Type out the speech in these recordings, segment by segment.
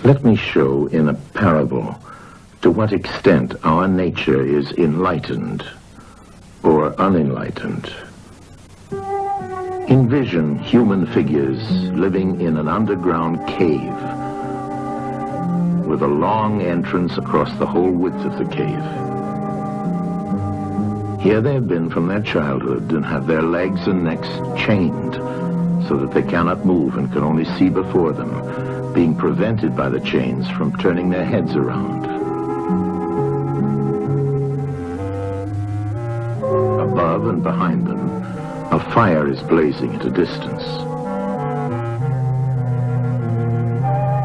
Let me show in a parable to what extent our nature is enlightened or unenlightened. Envision human figures living in an underground cave with a long entrance across the whole width of the cave. Here they have been from their childhood and have their legs and necks chained so that they cannot move and can only see before them, being prevented by the chains from turning their heads around. Above and behind them, a fire is blazing at a distance.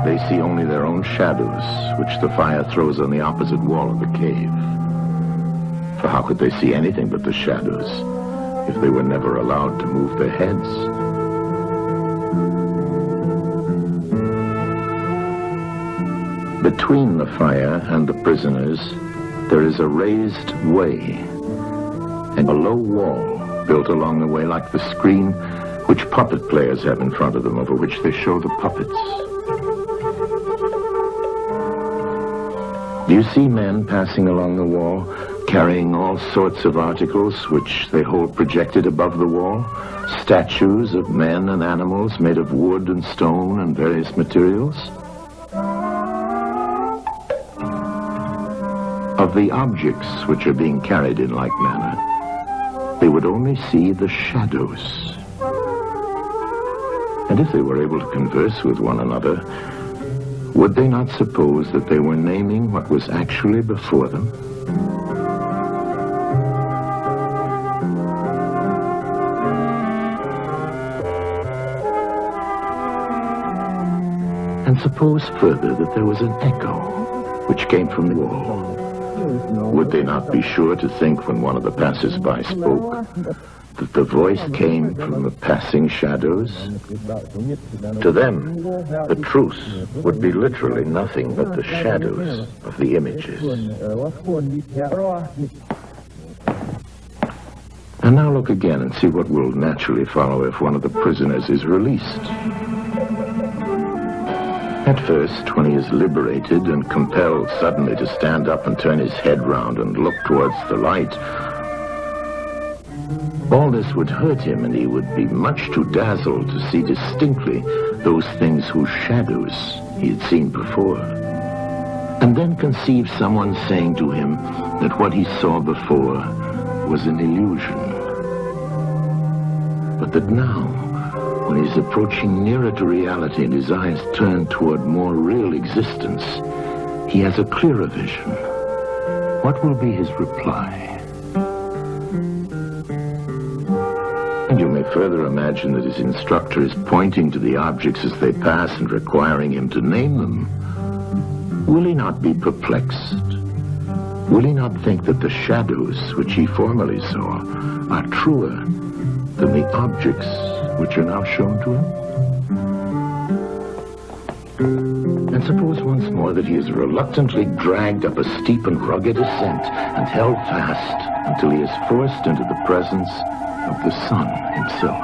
They see only their own shadows, which the fire throws on the opposite wall of the cave. For how could they see anything but the shadows if they were never allowed to move their heads? Between the fire and the prisoners, there is a raised way and a low wall built along the way like the screen which puppet players have in front of them, over which they show the puppets. Do you see men passing along the wall, carrying all sorts of articles which they hold projected above the wall? Statues of men and animals made of wood and stone and various materials? Of the objects which are being carried in like manner, they would only see the shadows. And if they were able to converse with one another, would they not suppose that they were naming what was actually before them? And suppose further that there was an echo which came from the wall. Would they not be sure to think, when one of the passers-by spoke, that the voice came from the passing shadows? To them, the truth would be literally nothing but the shadows of the images. And now look again and see what will naturally follow if one of the prisoners is released. At first, when he is liberated and compelled suddenly to stand up and turn his head round and look towards the light, all this would hurt him, and he would be much too dazzled to see distinctly those things whose shadows he had seen before. And then conceive someone saying to him that what he saw before was an illusion, but that now, when he's approaching nearer to reality and his eyes turn toward more real existence, he has a clearer vision. What will be his reply? And you may further imagine that his instructor is pointing to the objects as they pass and requiring him to name them. Will he not be perplexed? Will he not think that the shadows which he formerly saw are truer than the objects which are now shown to him? And suppose once more that he is reluctantly dragged up a steep and rugged ascent and held fast until he is forced into the presence of the sun himself.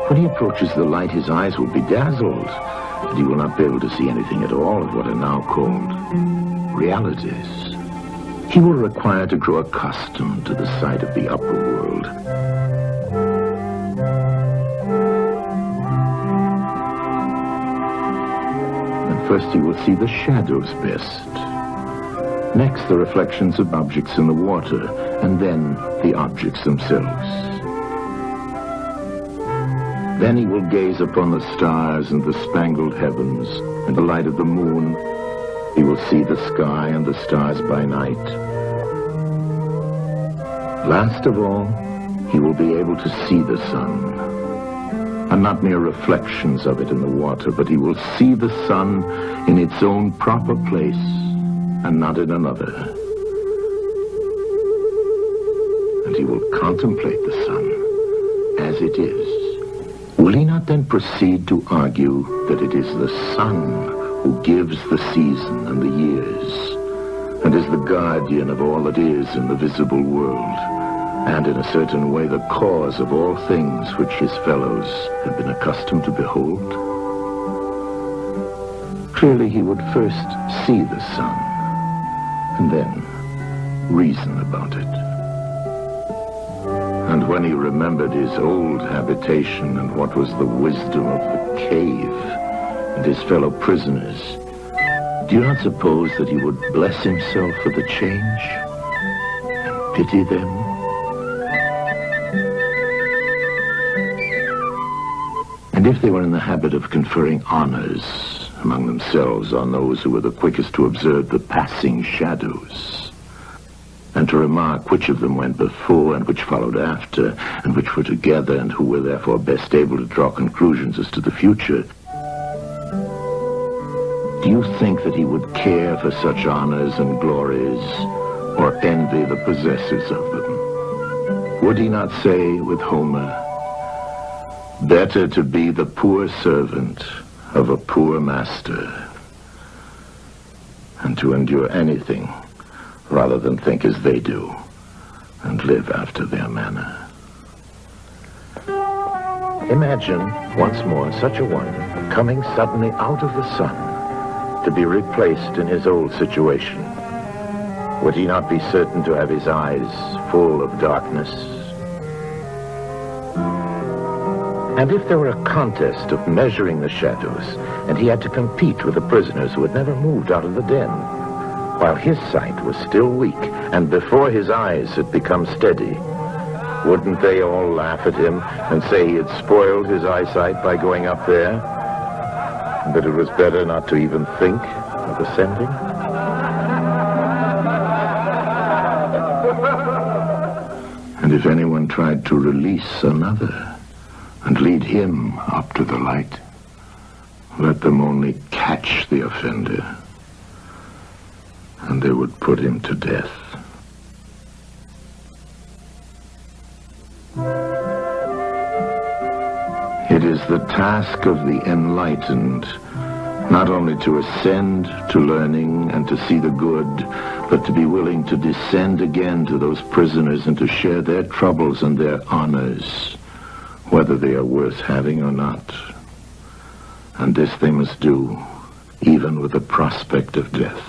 When he approaches the light, his eyes will be dazzled, and he will not be able to see anything at all of what are now called realities. He will require to grow accustomed to the sight of the upper world. And first he will see the shadows best. Next, the reflections of objects in the water, and then the objects themselves. Then he will gaze upon the stars and the spangled heavens and the light of the moon. He will see the sky and the stars by night. Last of all, he will be able to see the sun, and not mere reflections of it in the water, but he will see the sun in its own proper place and not in another. And he will contemplate the sun as it is. Will he not then proceed to argue that it is the sun who gives the season and the years, and is the guardian of all that is in the visible world, and in a certain way the cause of all things which his fellows had been accustomed to behold. Clearly he would first see the sun, and then reason about it. And when he remembered his old habitation and what was the wisdom of the cave and his fellow prisoners, do you not suppose that he would bless himself for the change and pity them? And if they were in the habit of conferring honors among themselves on those who were the quickest to observe the passing shadows, and to remark which of them went before and which followed after, and which were together, and who were therefore best able to draw conclusions as to the future, do you think that he would care for such honors and glories, or envy the possessors of them? Would he not say with Homer, "Better to be the poor servant of a poor master, and to endure anything rather than think as they do and live after their manner"? Imagine once more such a one coming suddenly out of the sun to be replaced in his old situation. Would he not be certain to have his eyes full of darkness? And if there were a contest of measuring the shadows, and he had to compete with the prisoners who had never moved out of the den, while his sight was still weak, and before his eyes had become steady, wouldn't they all laugh at him and say he had spoiled his eyesight by going up there, and that it was better not to even think of ascending? And if anyone tried to release another and lead him up to the light, let them only catch the offender, and they would put him to death. It is the task of the enlightened not only to ascend to learning and to see the good, but to be willing to descend again to those prisoners and to share their troubles and their honors, whether they are worth having or not. And this they must do, even with the prospect of death.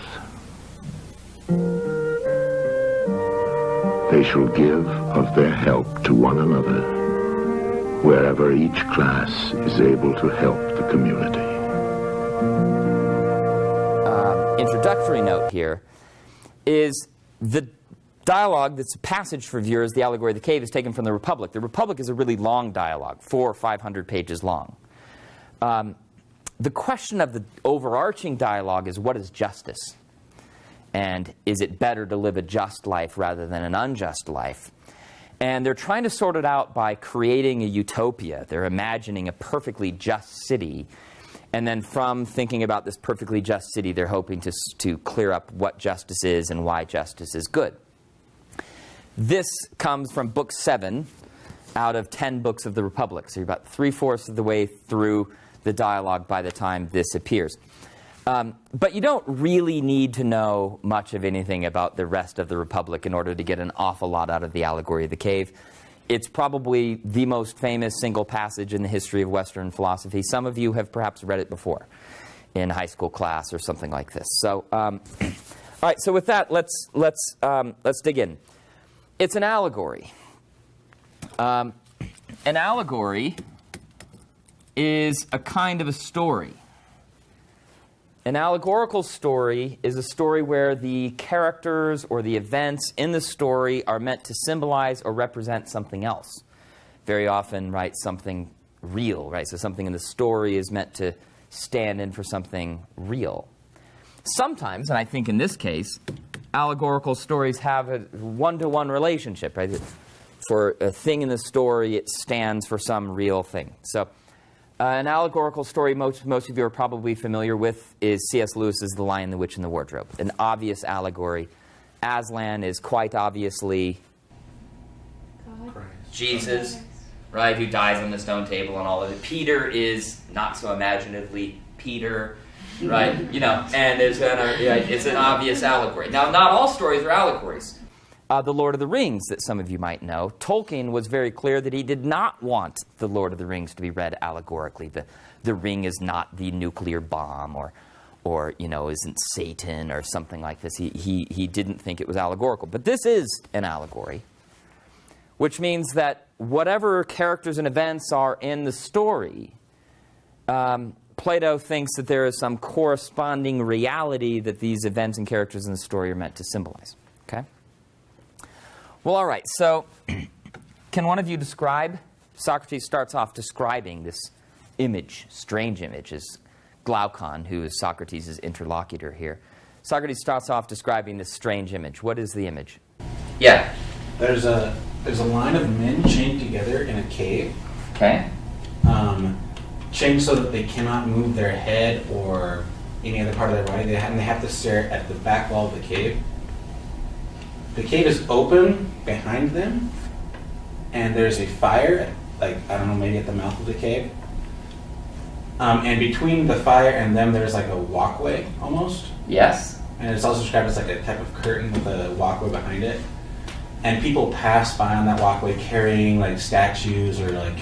They shall give of their help to one another, wherever each class is able to help the community. Introductory note here is the dialogue that's a passage for viewers, the Allegory of the Cave, is taken from the Republic. The Republic is a really long dialogue, 400 or 500 pages long. The question of the overarching dialogue is, what is justice? And is it better to live a just life rather than an unjust life? And they're trying to sort it out by creating a utopia. They're imagining a perfectly just city. And then from thinking about this perfectly just city, they're hoping to clear up what justice is and why justice is good. This comes from book 7 out of 10 books of the Republic. So you're about 3/4 of the way through the dialogue by the time this appears. But you don't really need to know much of anything about the rest of the Republic in order to get an awful lot out of the Allegory of the Cave. It's probably the most famous single passage in the history of Western philosophy. Some of you have perhaps read it before in high school class or something like this. So, all right. So with that, let's dig in. It's an allegory. An allegory is a kind of a story. An allegorical story is a story where the characters or the events in the story are meant to symbolize or represent something else. Very often, right, something real, right? So something in the story is meant to stand in for something real. Sometimes, and I think in this case, allegorical stories have a one-to-one relationship, right? For a thing in the story, it stands for some real thing. So an allegorical story most of you are probably familiar with is C.S. Lewis's The Lion, the Witch, and the Wardrobe. An obvious allegory. Aslan is quite obviously God. Jesus, right, who dies on the stone table and all of it. Peter is not so imaginatively Peter, right? You know, and there's it's an obvious allegory. Now, not all stories are allegories. The Lord of the Rings that some of you might know. Tolkien was very clear that he did not want the Lord of the Rings to be read allegorically. The ring is not the nuclear bomb, or isn't Satan or something like this. He didn't think it was allegorical. But this is an allegory, which means that whatever characters and events are in the story, Plato thinks that there is some corresponding reality that these events and characters in the story are meant to symbolize. Okay? Well, all right. So, can one of you describe? Socrates starts off describing this image, strange image, as Glaucon, who is Socrates' interlocutor here. Socrates starts off describing this strange image. What is the image? Yeah. There's a line of men chained together in a cave. Okay. Chained so that they cannot move their head or any other part of their body. They have to stare at the back wall of the cave. The cave is open behind them, and there's a fire, maybe at the mouth of the cave. And between the fire and them, there's like a walkway, almost. Yes. And it's also described as like a type of curtain with a walkway behind it. And people pass by on that walkway carrying like statues or like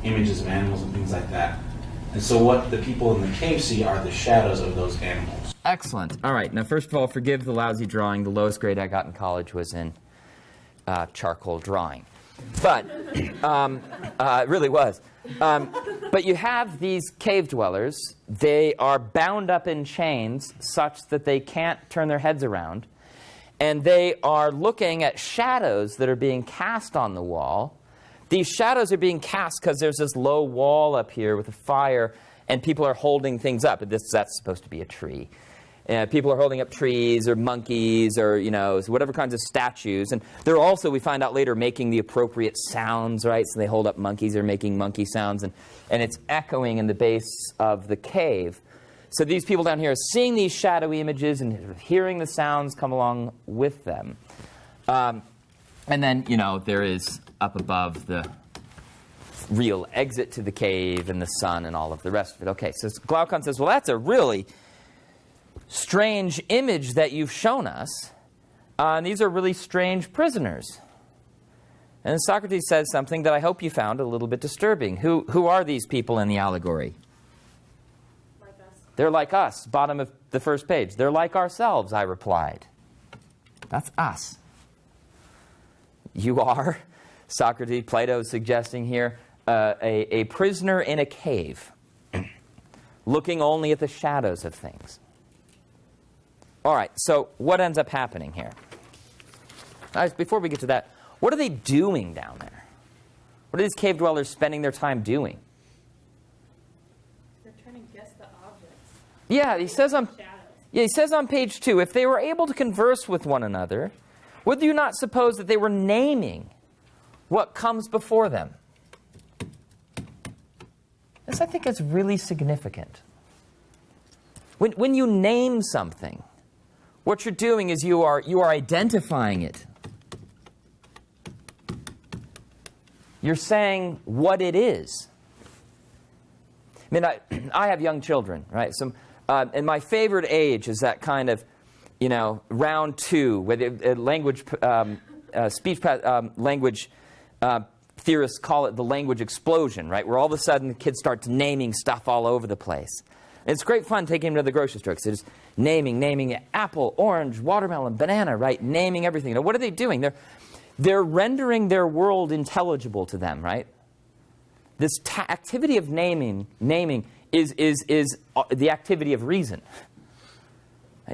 images of animals and things like that. And so what the people in the cave see are the shadows of those animals. Excellent. All right. Now, first of all, forgive the lousy drawing. The lowest grade I got in college was in charcoal drawing. But it really was. But you have these cave dwellers. They are bound up in chains such that they can't turn their heads around. And they are looking at shadows that are being cast on the wall. These shadows are being cast because there's this low wall up here with a fire, and people are holding things up. That's supposed to be a tree. People are holding up trees or monkeys or, whatever kinds of statues. And they're also, we find out later, making the appropriate sounds, right? So they hold up monkeys, they're making monkey sounds, and it's echoing in the base of the cave. So these people down here are seeing these shadowy images and hearing the sounds come along with them. And then, there is up above the real exit to the cave and the sun and all of the rest of it. Okay, so Glaucon says, well, that's a really strange image that you've shown us. And these are really strange prisoners. And Socrates says something that I hope you found a little bit disturbing. Who are these people in the allegory? Like us. They're like us, bottom of the first page. They're like ourselves, I replied. That's us. You are, Socrates, Plato is suggesting here, a prisoner in a cave, looking only at the shadows of things. All right, so what ends up happening here? Guys, before we get to that, what are they doing down there? What are these cave dwellers spending their time doing? They're trying to guess the objects. Yeah, he says on page 2, if they were able to converse with one another, would you not suppose that they were naming what comes before them? This, I think, is really significant. When you name something, what you're doing is you are identifying it. You're saying what it is. I mean, I have young children, right? And my favorite age is that kind of, round 2, where the language theorists call it the language explosion, right? Where all of a sudden the kid starts naming stuff all over the place. And it's great fun taking them to the grocery store, because they're just naming apple, orange, watermelon, banana, right? Naming everything. Now, what are they doing? They're rendering their world intelligible to them, right? This activity of naming is the activity of reason.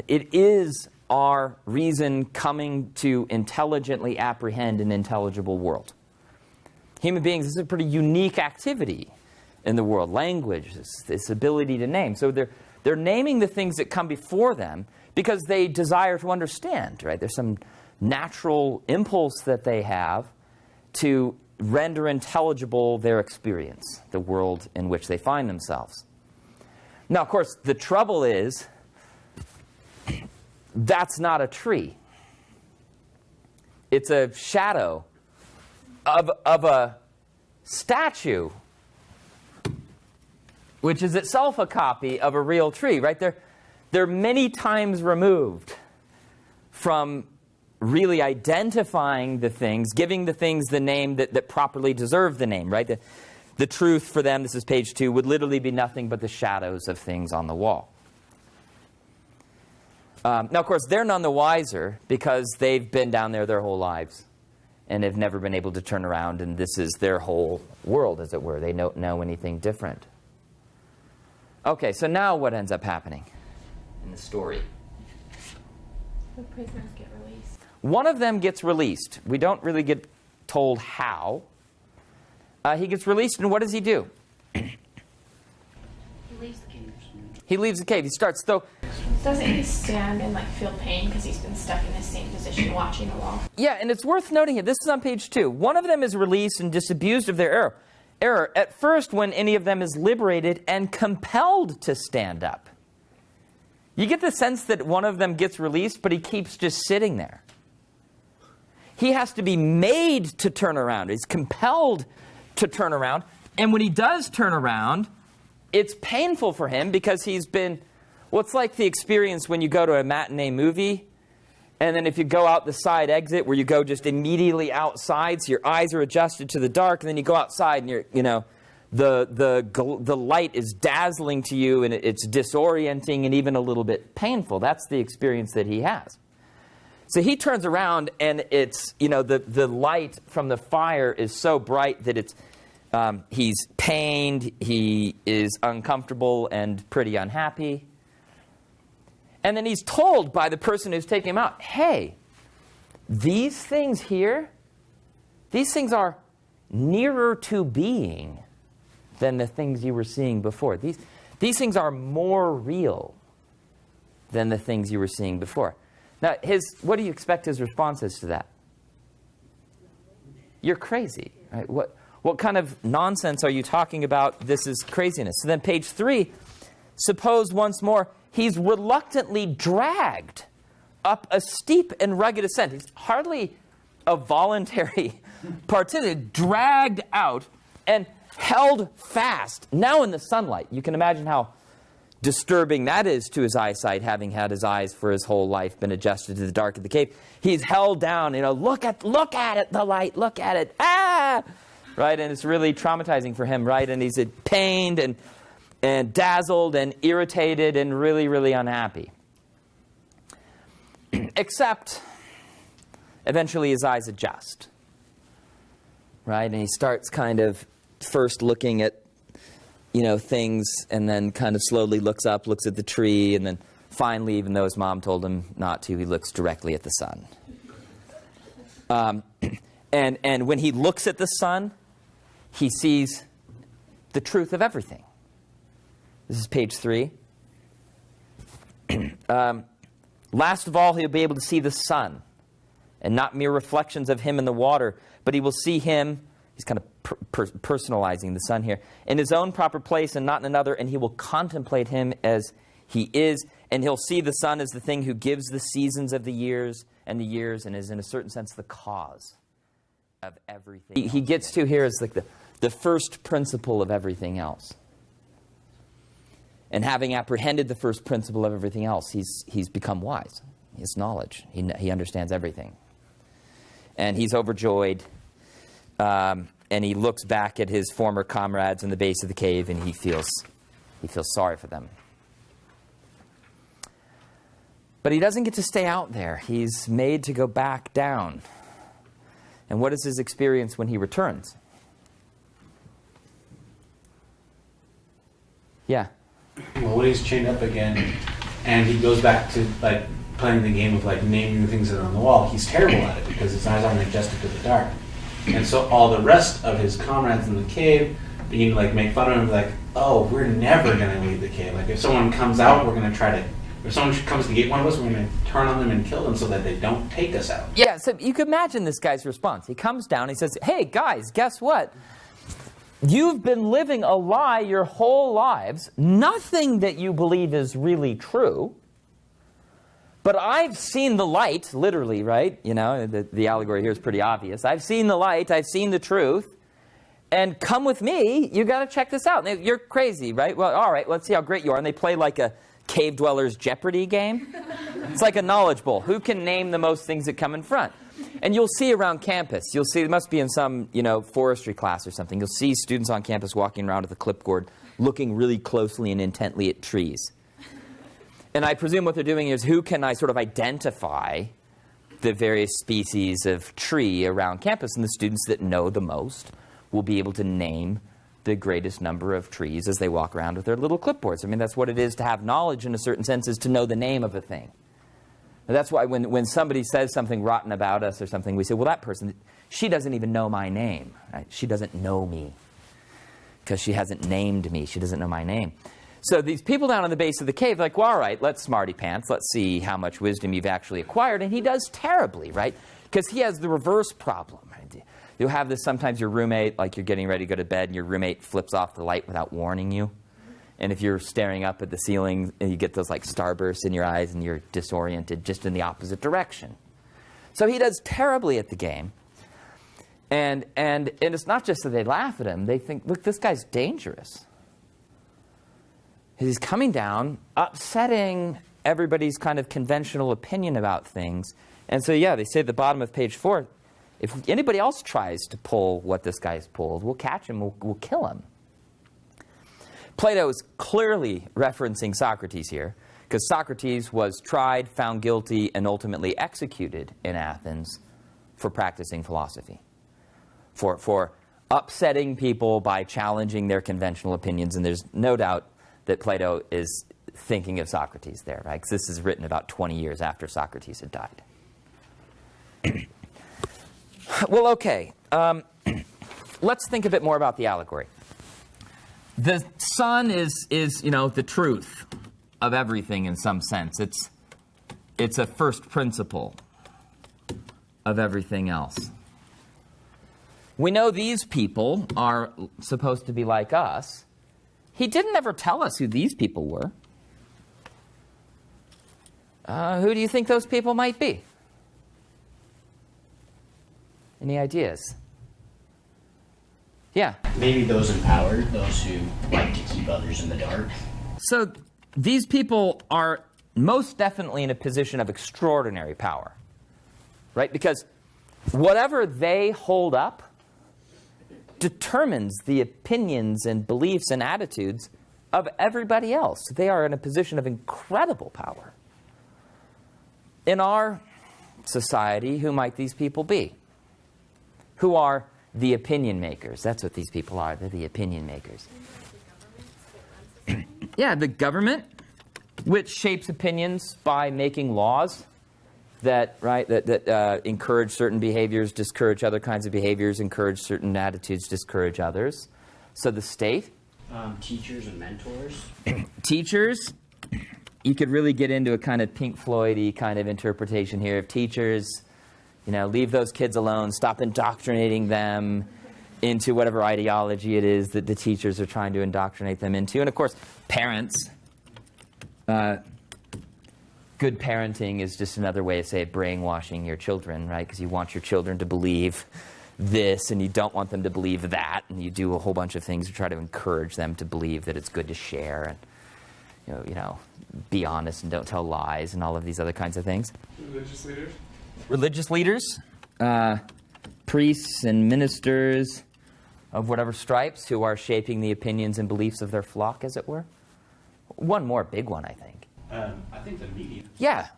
It is our reason coming to intelligently apprehend an intelligible world. Human beings, this is a pretty unique activity in the world. Language, this ability to name. So they're naming the things that come before them because they desire to understand, right? There's some natural impulse that they have to render intelligible their experience, the world in which they find themselves. Now, of course, the trouble is that's not a tree. It's a shadow of a statue, which is itself a copy of a real tree, right? They're many times removed from really identifying the things, giving the things the name that properly deserve the name, right? The truth for them, this is page 2, would literally be nothing but the shadows of things on the wall. Now, of course, they're none the wiser because they've been down there their whole lives and have never been able to turn around, and this is their whole world, as it were. They don't know anything different. Okay, so now what ends up happening in the story? The prisoners get released. One of them gets released. We don't really get told how. He gets released, and what does he do? He leaves the cave. He leaves the cave. He starts, though. Doesn't he stand and like feel pain because he's been stuck in the same position watching the wall? Yeah, and it's worth noting here. This is on page 2. One of them is released and disabused of their error. At first, when any of them is liberated and compelled to stand up. You get the sense that one of them gets released, but he keeps just sitting there. He has to be made to turn around. He's compelled to turn around. And when he does turn around, it's painful for him because he's been... Well, it's like the experience when you go to a matinee movie, and then if you go out the side exit where you go just immediately outside, so your eyes are adjusted to the dark, and then you go outside and you're, you know, the light is dazzling to you, and it's disorienting and even a little bit painful. That's the experience that he has. So he turns around, and it's, you know, the light from the fire is so bright that it's, he's pained, he is uncomfortable and pretty unhappy. And then he's told by the person who's taking him out, hey, these things here, these things are nearer to being than the things you were seeing before. These things are more real than the things you were seeing before. Now, what do you expect his response is to that? You're crazy. Right? What kind of nonsense are you talking about? This is craziness. So then page 3, suppose once more, he's reluctantly dragged up a steep and rugged ascent. He's hardly a voluntary participant. Dragged out and held fast. Now in the sunlight. You can imagine how disturbing that is to his eyesight, having had his eyes for his whole life been adjusted to the dark of the cave. He's held down, you know, look at it, the light, look at it. Ah! Right? And it's really traumatizing for him, right? And he's pained and dazzled and irritated and really, really unhappy. Except, eventually his eyes adjust. Right? And he starts kind of first looking at, you know, things, and then kind of slowly looks up, looks at the tree, and then finally, even though his mom told him not to, he looks directly at the sun. And when he looks at the sun, he sees the truth of everything. This is page 3. Last of all, he'll be able to see the sun, and not mere reflections of him in the water, but he will see him, he's kind of personalizing the sun here, in his own proper place and not in another, and he will contemplate him as he is, and he'll see the sun as the thing who gives the seasons of the years, and is in a certain sense the cause of everything. He gets to here as like the first principle of everything else. And having apprehended the first principle of everything else, he's become wise. He has knowledge. He understands everything. And he's overjoyed. And he looks back at his former comrades in the base of the cave, and he feels sorry for them. But he doesn't get to stay out there. He's made to go back down. And what is his experience when he returns? Yeah. Well, when he's chained up again, and he goes back to like playing the game of like naming the things that are on the wall, he's terrible at it because his eyes aren't adjusted to the dark. And so all the rest of his comrades in the cave begin to like make fun of him, like, oh, we're never going to leave the cave. Like if someone comes out, we're going to try to, if someone comes to get one of us, we're going to turn on them and kill them so that they don't take us out. Yeah, so you can imagine this guy's response. He comes down, he says, hey guys, guess what? You've been living a lie your whole lives. Nothing that you believe is really true. But I've seen the light, literally, right? You know, the allegory here is pretty obvious. I've seen the light. I've seen the truth. And come with me. You got to check this out. You're crazy, right? Well, all right, let's see how great you are. And they play like a Cave Dwellers Jeopardy game. It's like a knowledge bowl. Who can name the most things that come in front? And you'll see around campus, you'll see, it must be in some, forestry class or something, you'll see students on campus walking around with a clipboard looking really closely and intently at trees. And I presume what they're doing is, who can I sort of identify the various species of tree around campus? And the students that know the most will be able to name the greatest number of trees as they walk around with their little clipboards. I mean, that's what it is to have knowledge in a certain sense, is to know the name of a thing. And that's why when somebody says something rotten about us or something, we say, well, that person, she doesn't even know my name. Right? She doesn't know me because she hasn't named me. She doesn't know my name. So these people down on the base of the cave are like, well, all right, let's smarty pants. Let's see how much wisdom you've actually acquired. And he does terribly, right? Because he has the reverse problem. Right? You'll have this, sometimes your roommate, like you're getting ready to go to bed, and your roommate flips off the light without warning you. And if you're staring up at the ceiling, and you get those like starbursts in your eyes, and you're disoriented just in the opposite direction. So he does terribly at the game. And it's not just that they laugh at him. They think, look, this guy's dangerous. He's coming down, upsetting everybody's kind of conventional opinion about things. And so, yeah, they say at the bottom of page 4, if anybody else tries to pull what this guy's pulled, we'll catch him, we'll kill him. Plato is clearly referencing Socrates here, because Socrates was tried, found guilty, and ultimately executed in Athens for practicing philosophy, for upsetting people by challenging their conventional opinions. And there's no doubt that Plato is thinking of Socrates there, right? Because this is written about 20 years after Socrates had died. Well, okay. Let's think a bit more about the allegory. The sun is the truth of everything in some sense. It's a first principle of everything else. We know these people are supposed to be like us. He didn't ever tell us who these people were. Who do you think those people might be? Any ideas? Yeah. Maybe those in power, those who like to keep others in the dark. So these people are most definitely in a position of extraordinary power, right? Because whatever they hold up determines the opinions and beliefs and attitudes of everybody else. They are in a position of incredible power. In our society, who might these people be? Who are the opinion makers? That's what these people are. They're the opinion makers. Yeah, the government, which shapes opinions by making laws that encourage certain behaviors, discourage other kinds of behaviors, encourage certain attitudes, discourage others. So the state. Teachers and mentors. Teachers. You could really get into a kind of Pink Floyd-y kind of interpretation here of teachers. Leave those kids alone, stop indoctrinating them into whatever ideology it is that the teachers are trying to indoctrinate them into. And of course, parents. Good parenting is just another way of saying brainwashing your children, right? Because you want your children to believe this, and you don't want them to believe that, and you do a whole bunch of things to try to encourage them to believe that it's good to share, and be honest and don't tell lies, and all of these other kinds of things. Religious leaders, priests and ministers of whatever stripes who are shaping the opinions and beliefs of their flock, as it were. One more big one, I think. I think the media. Yeah.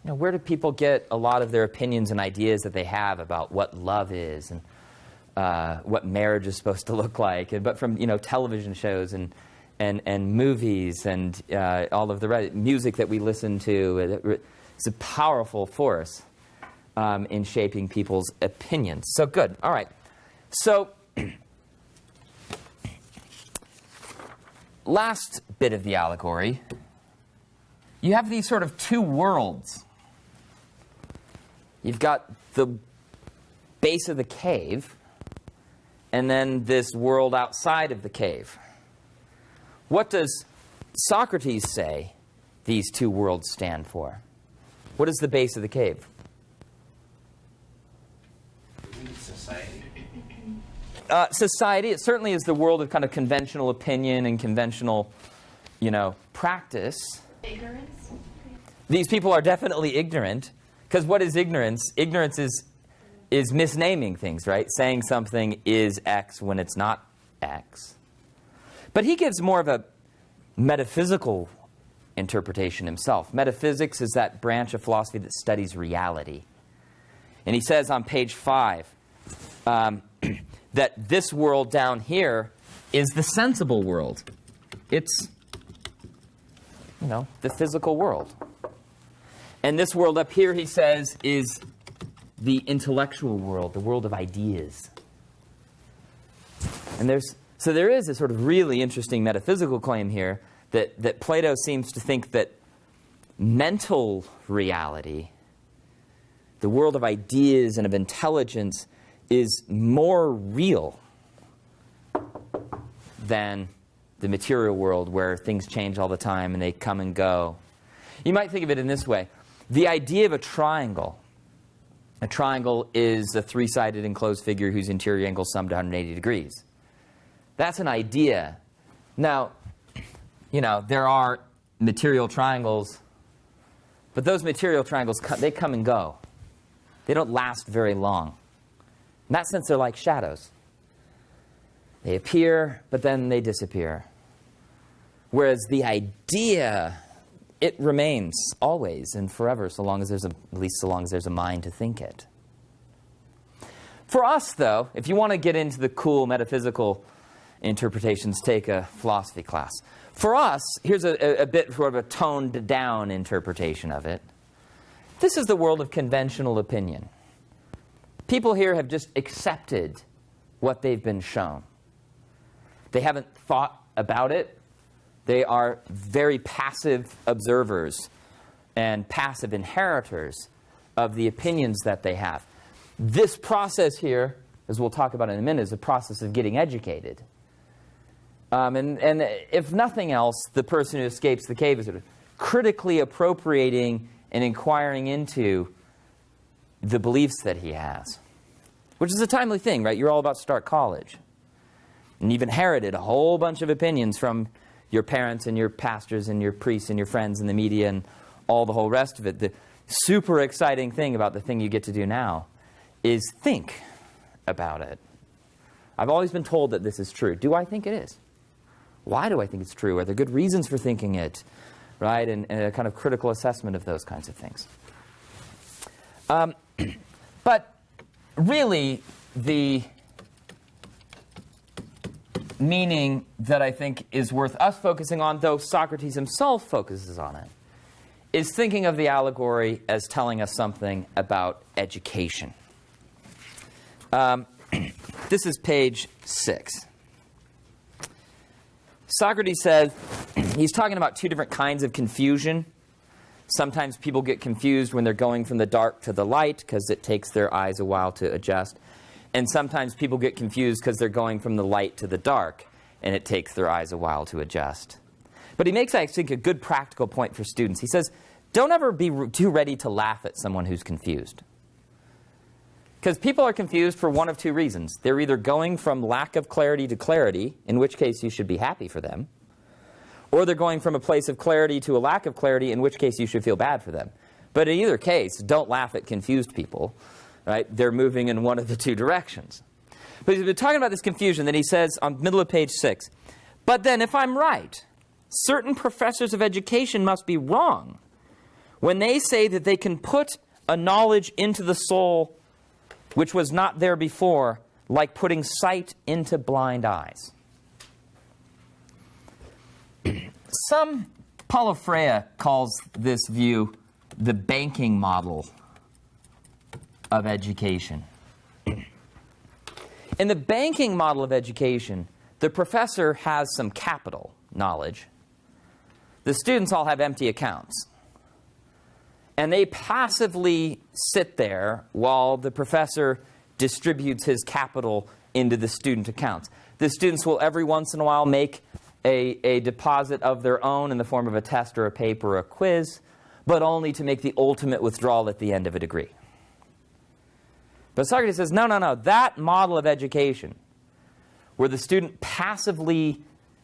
Where do people get a lot of their opinions and ideas that they have about what love is and what marriage is supposed to look like? But from television shows and movies and all of the music that we listen to. It's a powerful force in shaping people's opinions. So good. All right. So last bit of the allegory, you have these sort of two worlds. You've got the base of the cave, and then this world outside of the cave. What does Socrates say these two worlds stand for? What is the base of the cave? Society. society, it certainly is the world of kind of conventional opinion and conventional, practice. Ignorance. These people are definitely ignorant, because what is ignorance? Ignorance is misnaming things, right? Saying something is X when it's not X. But he gives more of a metaphysical interpretation himself. Metaphysics is that branch of philosophy that studies reality. And he says on page 5 that this world down here is the sensible world. It's, the physical world. And this world up here, he says, is the intellectual world, the world of ideas. And there is a sort of really interesting metaphysical claim here that Plato seems to think that mental reality, the world of ideas and of intelligence, is more real than the material world where things change all the time and they come and go. You might think of it in this way. The idea of a triangle is a three-sided enclosed figure whose interior angle summed to 180 degrees. That's an idea. Now, there are material triangles, but those material triangles, they come and go. They don't last very long. In that sense, they're like shadows. They appear, but then they disappear. Whereas the idea, it remains always and forever, at least so long as there's a mind to think it. For us, though, if you want to get into the cool metaphysical interpretations, take a philosophy class. For us, here's a bit sort of a toned down interpretation of it. This is the world of conventional opinion. People here have just accepted what they've been shown. They haven't thought about it. They are very passive observers and passive inheritors of the opinions that they have. This process here, as we'll talk about in a minute, is a process of getting educated. And if nothing else, the person who escapes the cave is sort of critically appropriating and inquiring into the beliefs that he has, which is a timely thing, right? You're all about to start college. And you've inherited a whole bunch of opinions from your parents and your pastors and your priests and your friends and the media and all the whole rest of it. The super exciting thing about the thing you get to do now is think about it. I've always been told that this is true. Do I think it is? Why do I think it's true? Are there good reasons for thinking it? Right? And a kind of critical assessment of those kinds of things. But really, the meaning that I think is worth us focusing on, though Socrates himself focuses on it, is thinking of the allegory as telling us something about education. This is page 6. Socrates says, he's talking about two different kinds of confusion. Sometimes people get confused when they're going from the dark to the light because it takes their eyes a while to adjust. And sometimes people get confused because they're going from the light to the dark and it takes their eyes a while to adjust. But he makes, I think, a good practical point for students. He says, don't ever be too ready to laugh at someone who's confused. Because people are confused for one of two reasons. They're either going from lack of clarity to clarity, in which case you should be happy for them, or they're going from a place of clarity to a lack of clarity, in which case you should feel bad for them. But in either case, don't laugh at confused people, right? They're moving in one of the two directions. But he's been talking about this confusion, then he says on middle of page 6, but then if I'm right, certain professors of education must be wrong when they say that they can put a knowledge into the soul which was not there before, like putting sight into blind eyes. Paulo Freire calls this view the banking model of education. In the banking model of education, the professor has some capital knowledge. The students all have empty accounts. And they passively sit there while the professor distributes his capital into the student accounts. The students will every once in a while make a deposit of their own in the form of a test or a paper or a quiz, but only to make the ultimate withdrawal at the end of a degree. But Socrates says, no. That model of education, where the student passively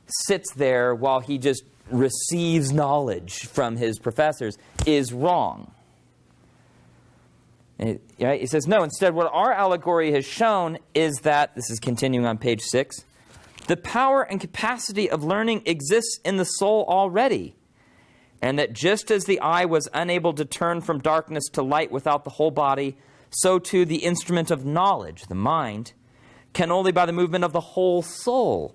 sits there while he just receives knowledge from his professors, is wrong. It says, no, instead what our allegory has shown is that, this is continuing on page 6, the power and capacity of learning exists in the soul already, and that just as the eye was unable to turn from darkness to light without the whole body, so too the instrument of knowledge, the mind, can only by the movement of the whole soul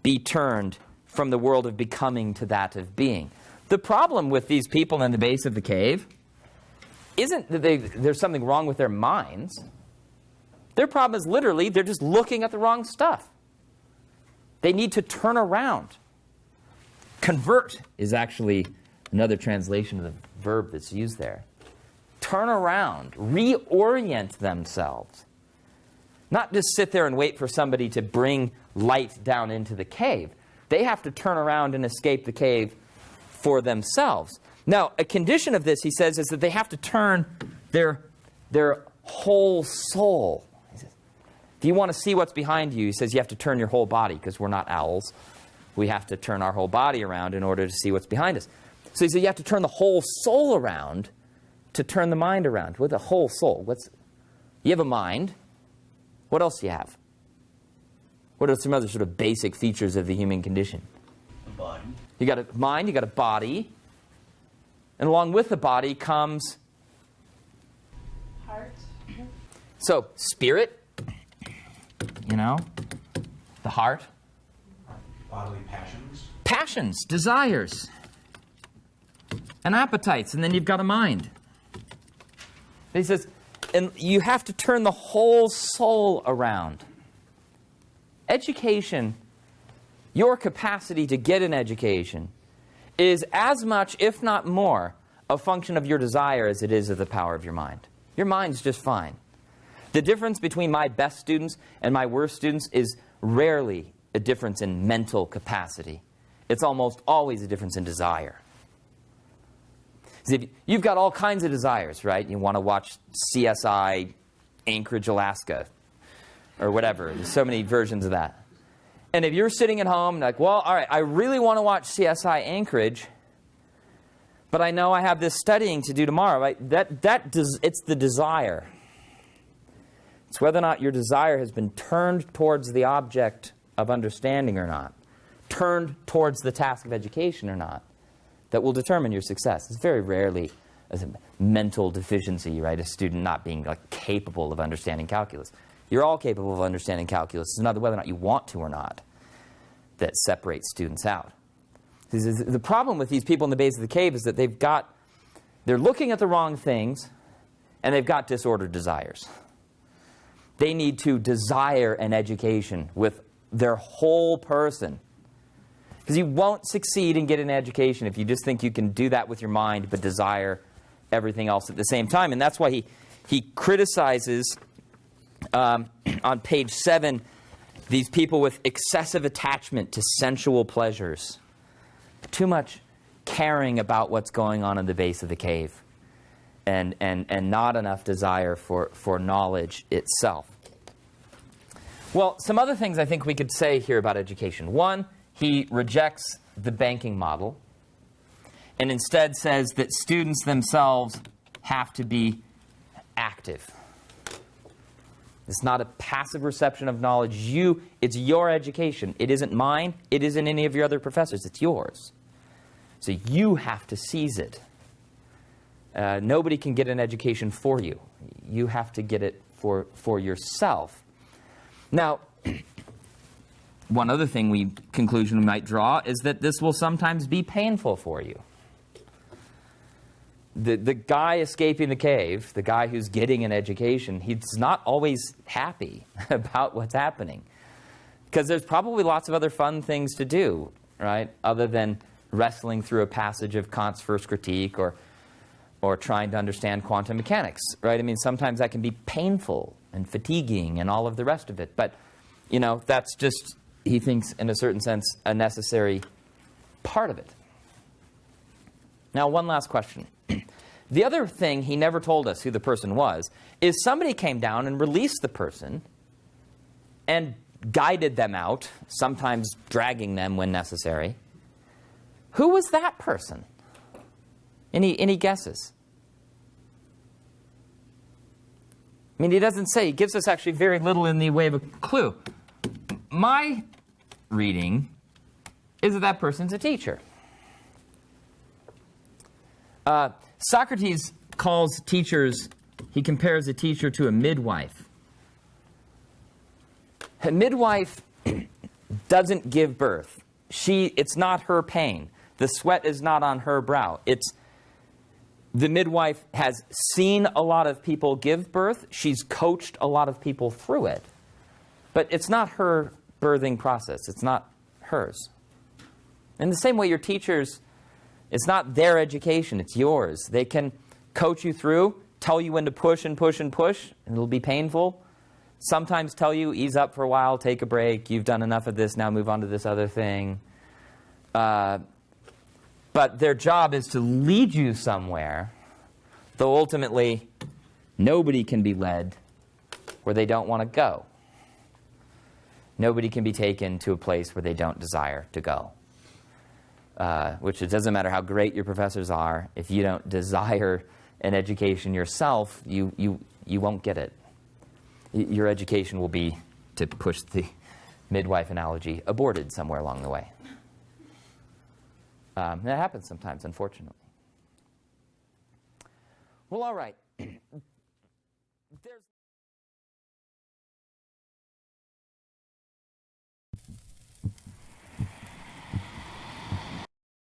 be turned from the world of becoming to that of being. The problem with these people in the base of the cave isn't that there's something wrong with their minds. Their problem is literally they're just looking at the wrong stuff. They need to turn around. Convert is actually another translation of the verb that's used there. Turn around, reorient themselves. Not just sit there and wait for somebody to bring light down into the cave. They have to turn around and escape the cave for themselves. Now, a condition of this, he says, is that they have to turn their whole soul. He says, if you want to see what's behind you, he says you have to turn your whole body, because we're not owls. We have to turn our whole body around in order to see what's behind us. So he said you have to turn the whole soul around to turn the mind around. With the whole soul. You have a mind. What else do you have? What are some other sort of basic features of the human condition? The body. You got a mind, you got a body. And along with the body comes Heart. so spirit, the heart, Bodily passions. passions, desires, and appetites, and then you've got a mind. He says, and you have to turn the whole soul around. Education, your capacity to get an education, is as much, if not more, a function of your desire as it is of the power of your mind. Your mind's just fine. The difference between my best students and my worst students is rarely a difference in mental capacity. It's almost always a difference in desire. See, you've got all kinds of desires, right? You want to watch CSI Anchorage, Alaska, or whatever. There's so many versions of that. And if you're sitting at home like, well, all right, I really want to watch CSI Anchorage, but I know I have this studying to do tomorrow, right? It's the desire. It's whether or not your desire has been turned towards the object of understanding or not, turned towards the task of education or not, that will determine your success. It's very rarely a mental deficiency, right? A student not being capable of understanding calculus. You're all capable of understanding calculus. It's not whether or not you want to or not that separates students out. The problem with these people in the base of the cave is that they're looking at the wrong things, and they've got disordered desires. They need to desire an education with their whole person. Because you won't succeed in getting an education if you just think you can do that with your mind but desire everything else at the same time. And that's why he criticizes on page 7 these people with excessive attachment to sensual pleasures. Too much caring about what's going on in the base of the cave. And not enough desire for knowledge itself. Well, some other things I think we could say here about education. One, he rejects the banking model and instead says that students themselves have to be active. It's not a passive reception of knowledge. It's your education. It isn't mine. It isn't any of your other professors. It's yours. So you have to seize it. Nobody can get an education for you. You have to get it for yourself. Now, one other conclusion we might draw is that this will sometimes be painful for you. The guy escaping the cave, the guy who's getting an education, he's not always happy about what's happening. Because there's probably lots of other fun things to do, right? Other than wrestling through a passage of Kant's First Critique or trying to understand quantum mechanics, right? I mean, sometimes that can be painful and fatiguing and all of the rest of it. But, that's just, he thinks, in a certain sense, a necessary part of it. Now, one last question. The other thing he never told us who the person was is somebody came down and released the person and guided them out, sometimes dragging them when necessary. Who was that person? Any guesses? I mean, he doesn't say. He gives us actually very little in the way of a clue. My reading is that person's a teacher. Socrates calls teachers, he compares a teacher to a midwife. A midwife doesn't give birth. It's not her pain. The sweat is not on her brow. The midwife has seen a lot of people give birth. She's coached a lot of people through it. But it's not her birthing process. It's not hers. In the same way, your teachers, it's not their education, it's yours. They can coach you through, tell you when to push and push and push, and it'll be painful. Sometimes tell you, ease up for a while, take a break, you've done enough of this, now move on to this other thing. But their job is to lead you somewhere, though ultimately nobody can be led where they don't want to go. Nobody can be taken to a place where they don't desire to go. Which it doesn't matter how great your professors are, if you don't desire an education yourself, you won't get it. Your education will be, to push the midwife analogy, aborted somewhere along the way. That happens sometimes, unfortunately. Well, all right.